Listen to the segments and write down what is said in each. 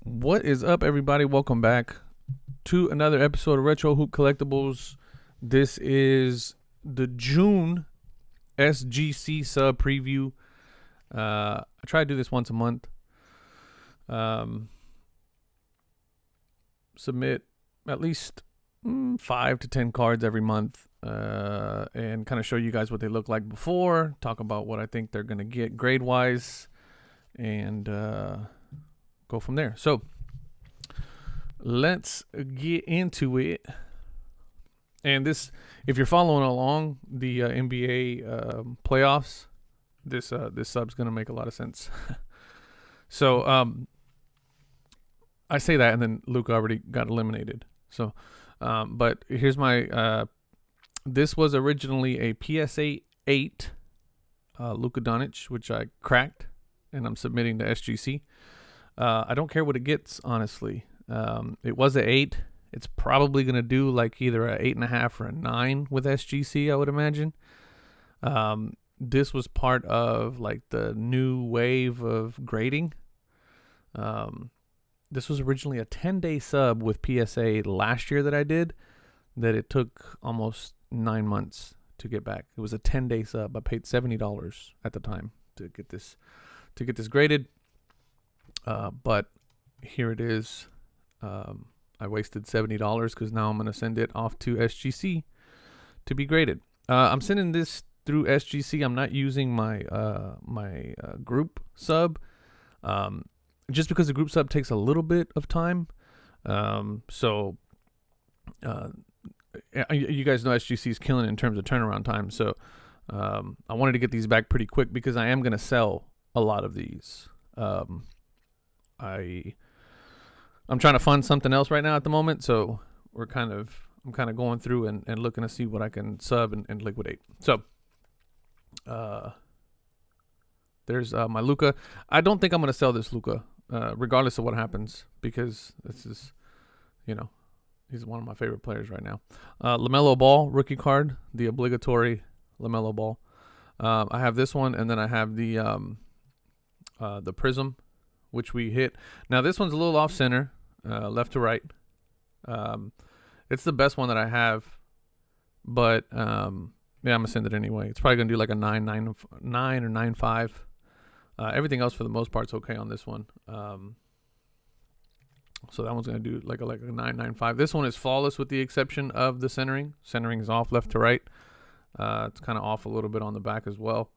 What is up, everybody? Welcome back to another episode of Retro Hoop Collectibles. This is the June SGC sub preview. I try to do this once a month. Submit at least 5 to 10 cards every month, and kind of show you guys what they look like before. Talk about what I think they're gonna get grade wise, and go from there. So let's get into it. And this, if you're following along the NBA playoffs, this sub's gonna make a lot of sense. So I say that, and then LUKA already got eliminated. So, but here's my. This was originally a PSA 8 Luka Doncic, which I cracked, and I'm submitting to SGC. I don't care what it gets, honestly. It was an 8. It's probably gonna do like either a 8.5 or a 9 with SGC, I would imagine. This was part of like the new wave of grading. This was originally a 10-day sub with PSA last year that I did, that it took almost 9 months to get back. It was a 10-day sub. I paid $70 at the time to get this graded. But here it is. I wasted $70 because now I'm gonna send it off to SGC to be graded. I'm sending this through SGC. I'm not using my group sub. Just because the group sub takes a little bit of time. So you guys know SGC is killing it in terms of turnaround time. So I wanted to get these back pretty quick because I am going to sell a lot of these. I'm trying to fund something else right now at the moment. So I'm kind of going through and looking to see what I can sub and liquidate. So there's my LUKA. I don't think I'm going to sell this LUKA. Regardless of what happens, because this is, he's one of my favorite players right now. Lamelo Ball rookie card, the obligatory Lamelo Ball. I have this one, and then I have the Prism, which we hit. Now this one's a little off center, left to right. It's the best one that I have, but yeah, I'm gonna send it anyway. It's probably gonna do like a 9 or 9.5. Everything else for the most part is okay on this one. So that one's going to do like a 9.95. This one is flawless with the exception of the centering. Centering is off left to right. It's kind of off a little bit on the back as well.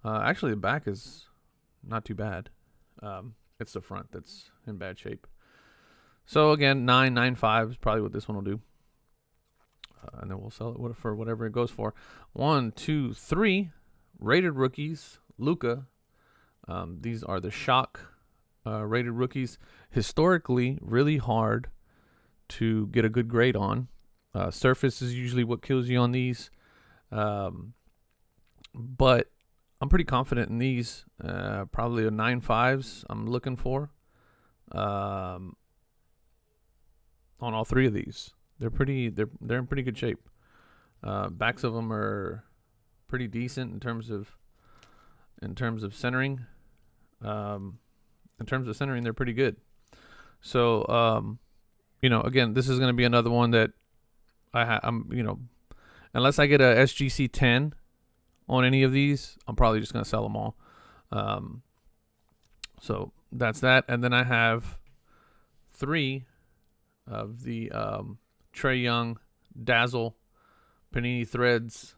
Actually, the back is not too bad. It's the front that's in bad shape. So again, 9.95 is probably what this one will do. And then we'll sell it for whatever it goes for. 1, 2, 3 rated rookies. LUKA. These are the Shaq rated rookies. Historically, really hard to get a good grade on. Surface is usually what kills you on these. But I'm pretty confident in these. Probably a 9.5s I'm looking for. On all three of these. They're in pretty good shape. Backs of them are pretty decent in terms of centering. In terms of centering, they're pretty good. So, again, this is going to be another one that I'm, unless I get a SGC 10 on any of these, I'm probably just going to sell them all. So that's that. And then I have 3 of the TRAE Young Dazzle Panini Threads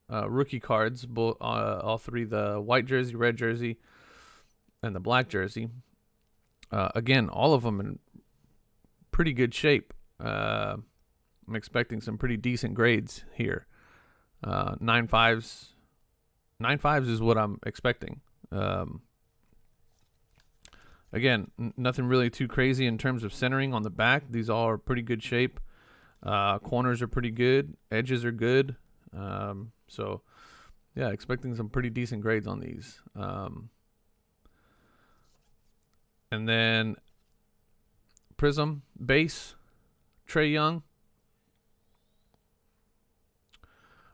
rookie cards, all 3, the white jersey, red jersey, and the black jersey. Again, all of them in pretty good shape. I'm expecting some pretty decent grades here. 9.5s. 9.5s is what I'm expecting. Again, nothing really too crazy in terms of centering on the back. These all are pretty good shape. Corners are pretty good. Edges are good. So, yeah, expecting some pretty decent grades on these. And then Prism base, TRAE Young.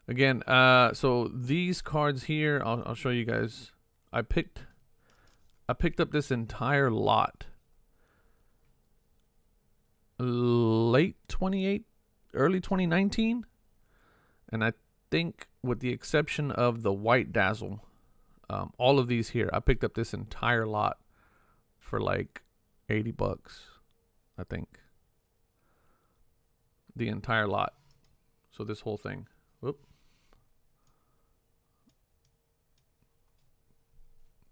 Again, so these cards here, I'll show you guys. I picked up this entire lot late 28, early 2019. And I think with the exception of the white dazzle, all of these here, I picked up this entire lot for like $80, I think. The entire lot. So this whole thing. Whoop.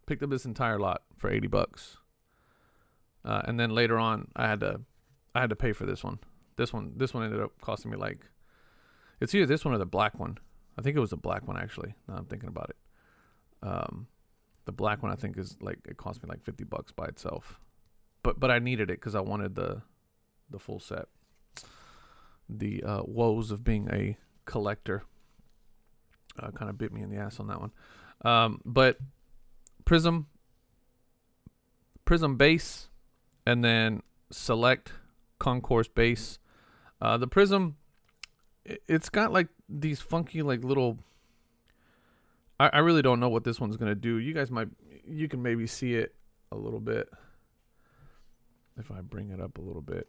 Picked up this entire lot for $80. And then later on, I had to pay for this one. This one ended up costing me like, it's either this one or the black one. I think it was the black one actually. Now I'm thinking about it. The black one I think is like, it cost me like $50 by itself. But I needed it because I wanted the full set. The woes of being a collector kind of bit me in the ass on that one. But Prism base, and then select concourse base. The Prism, it's got like these funky like little, I really don't know what this one's gonna do. You can maybe see it a little bit if I bring it up a little bit.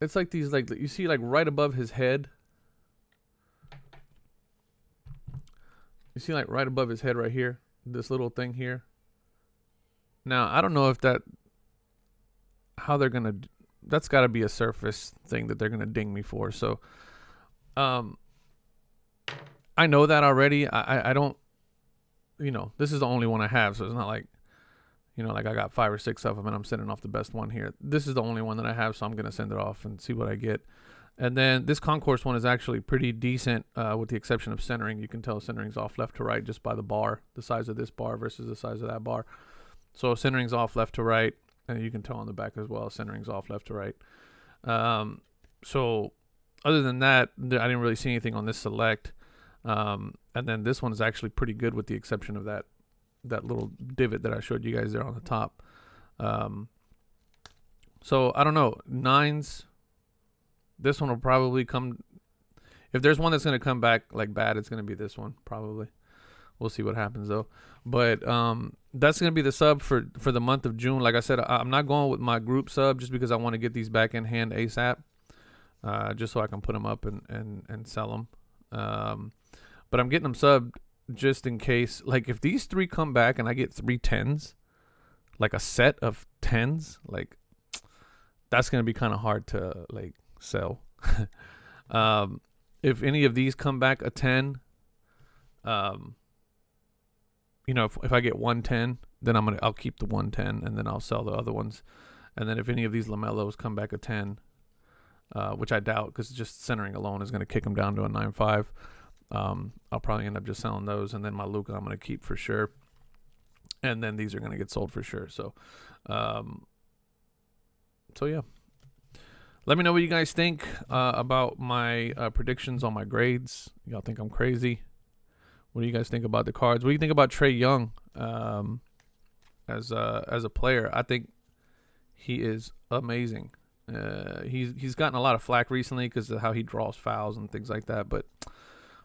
It's like these, like you see like right above his head. You see like right above his head right here, this little thing here. Now, I don't know if how they're going to, that's got to be a surface thing that they're going to ding me for. So, I know that already. I don't, this is the only one I have. So it's not like, like I got 5 or 6 of them and I'm sending off the best one here. This is the only one that I have. So I'm going to send it off and see what I get. And then this concourse one is actually pretty decent, with the exception of centering. You can tell centering's off left to right just by the bar, the size of this bar versus the size of that bar. So centering's off left to right, and you can tell on the back as well, centering's off left to right. So other than that, I didn't really see anything on this select. And then this one's actually pretty good with the exception of that little divot that I showed you guys there on the top. So I don't know, 9s. This one will probably come. If there's one that's going to come back like bad, it's going to be this one probably. We'll see what happens though. But that's going to be the sub for the month of June. Like I said, I'm not going with my group sub just because I want to get these back in hand ASAP, just so I can put them up and sell them. But I'm getting them subbed just in case. Like if these 3 come back and I get 3 10s, like a set of 10s, like that's going to be kind of hard to like sell. If any of these come back a 10, if I get 110, then I'll keep the 110 and then I'll sell the other ones. And then if any of these Lamelos come back a 10, which I doubt because just centering alone is going to kick them down to a 9.5, I'll probably end up just selling those. And then my Luka I'm going to keep for sure. And then these are going to get sold for sure. So yeah. Let me know what you guys think about my predictions on my grades. Y'all think I'm crazy? What do you guys think about the cards? What do you think about Trae Young as a player? I think he is amazing. He's gotten a lot of flack recently because of how he draws fouls and things like that. But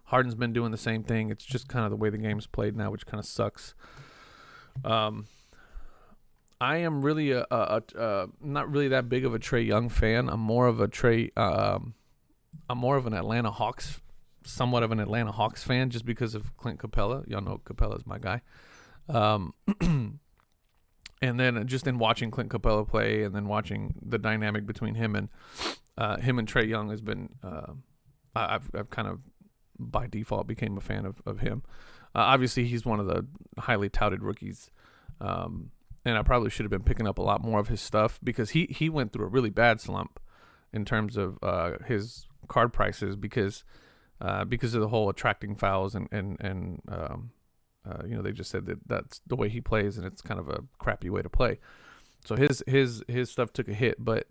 Harden's been doing the same thing. It's just kind of the way the game's played now, which kind of sucks. I am really not really that big of a Trae Young fan. I'm more of an Atlanta Hawks, somewhat of an Atlanta Hawks fan, just because of Clint Capella. Y'all know Capella's my guy. And then just in watching Clint Capella play, and then watching the dynamic between him and Trae Young has been, I've kind of by default became a fan of him. Obviously, he's one of the highly touted rookies. And I probably should have been picking up a lot more of his stuff because he went through a really bad slump in terms of his card prices because of the whole attracting fouls and they just said that that's the way he plays and it's kind of a crappy way to play. So his stuff took a hit, but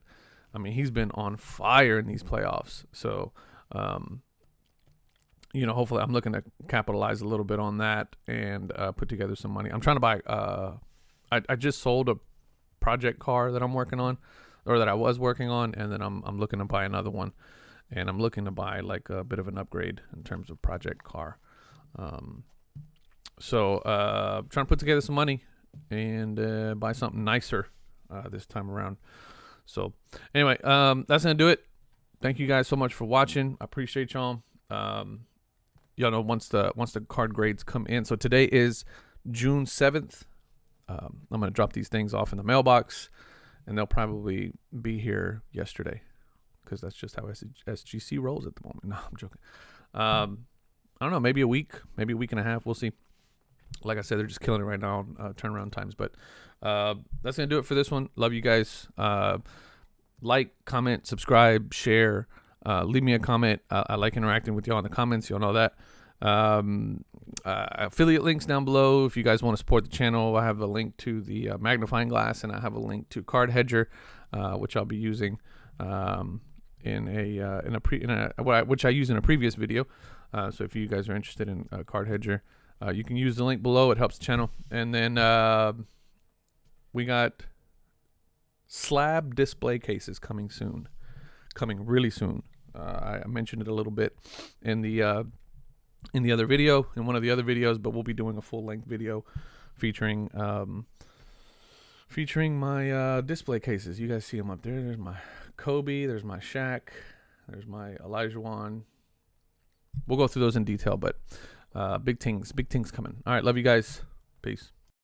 I mean he's been on fire in these playoffs. So hopefully I'm looking to capitalize a little bit on that and put together some money. I'm trying to buy. I just sold a project car that I'm working on, or that I was working on, and then I'm looking to buy another one, and I'm looking to buy like a bit of an upgrade in terms of project car. So trying to put together some money and buy something nicer. this time around. So anyway, that's gonna do it. Thank you guys so much for watching. I appreciate y'all. Y'all know once the card grades come in. So today is June 7th. I'm gonna drop these things off in the mailbox, and they'll probably be here yesterday, because that's just how SGC rolls at the moment. No, I'm joking. I don't know, maybe a week and a half. We'll see. Like I said, they're just killing it right now on turnaround times. But that's going to do it for this one. Love you guys. Like, comment, subscribe, share. Leave me a comment. I like interacting with y'all in the comments. Y'all know that. Affiliate links down below if you guys want to support the channel. I have a link to the magnifying glass, and I have a link to Card Hedger, which I'll be using which I used in a previous video. So if you guys are interested in Card Hedger, you can use the link below. It helps the channel. And then we got slab display cases coming really soon. I mentioned it a little bit in the other video, in one of the other videos, but we'll be doing a full length video featuring my display cases. You guys see them up there. There's my Kobe, there's my Shaq, there's my Elijah. We'll go through those in detail, but big things coming. All right, love you guys. Peace.